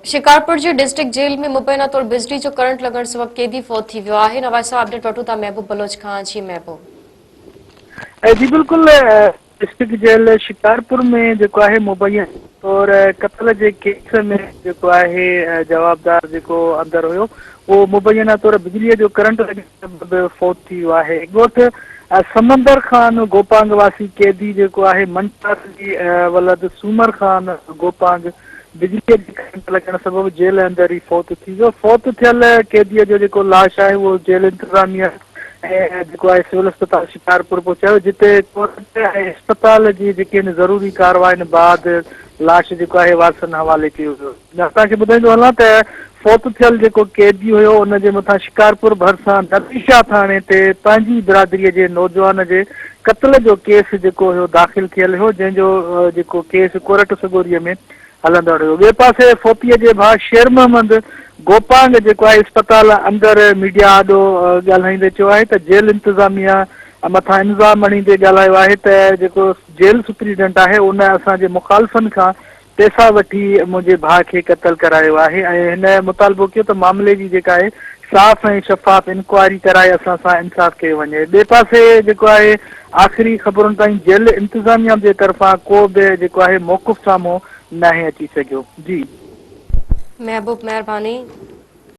शिकारपुर जी district jail में मुबैना तौर बिजली जो करंट लगण सबब कैदी फौत थी वियो आहे। नवाज़ साहब अपडेट वठूं था महबूब बलोच खां। जी महबूब। जी बिल्कुल, डिस्ट्रिक्ट जेल शिकारपुर में जेको आहे मुबैना तौर कत्ल जे केस में जेको आहे जवाबदार जेको अंदर हुयो उहो मुबैना तौर बिजलीअ जो करंट लॻण सबबि फौत थी वियो आहे। ॻोठ समंदर खान गोपांग वासी कैदी जेको आहे मंटार जी वलद सूमर खान गोपांग बिजलीअ जे करंट लॻण सबबि जेल अंदर ई फौत थी वियो। फौत थियल कैदीअ जो जेको लाश आहे उहो जेल इंतज़ामिया ऐं जेको आहे सिविल अस्पताल शिकारपुर पहुचायो, जिते कोर्ट ऐं अस्पताल जी जेके आहिनि ज़रूरी कारवाइनि बाद लाश जेको आहे वारसनि हवाले कयो वियो। असांखे ॿुधाईंदो हलां त फौत थियल जेको कैदी हुयो उनजे मथां शिकारपुर भरिसां नतीशा थाणे ते पंहिंजी बिरादरीअ जे नौजवान जे क़त्ल जो केस जेको हुयो दाख़िल थियल हुयो, जंहिंजो जेको केस कोर्ट सगोरीअ में हलंदड़ हुयो। ॿिए पासे फोतीअ जे भाउ शेर मोहम्मद गोपांग जेको आहे अस्पताल अंदरि मीडिया आॾो ॻाल्हाईंदे चयो आहे त जेल इंतज़ामिया मथां इल्ज़ाम आणींदे ॻाल्हायो आहे त जेको जेल सुप्रीडेंट आहे उन असांजे मुखालफ़नि खां पैसा वठी मुंहिंजे भाउ खे क़तल करायो आहे ऐं हिन मुतालबो कयो त मामले जी जेका आहे साफ़ ऐं शफ़ाफ़ इंक्वायरी कराए असां सां इंसाफ़ कयो वञे। ॿिए पासे जेको आहे आख़िरी ख़बरुनि ताईं जेल इंतज़ामिया जे तरफ़ां को बि जेको आहे मौक़ुफ़ साम्हूं नाहे अची सघियो। जी महबूब, मेहरबानी।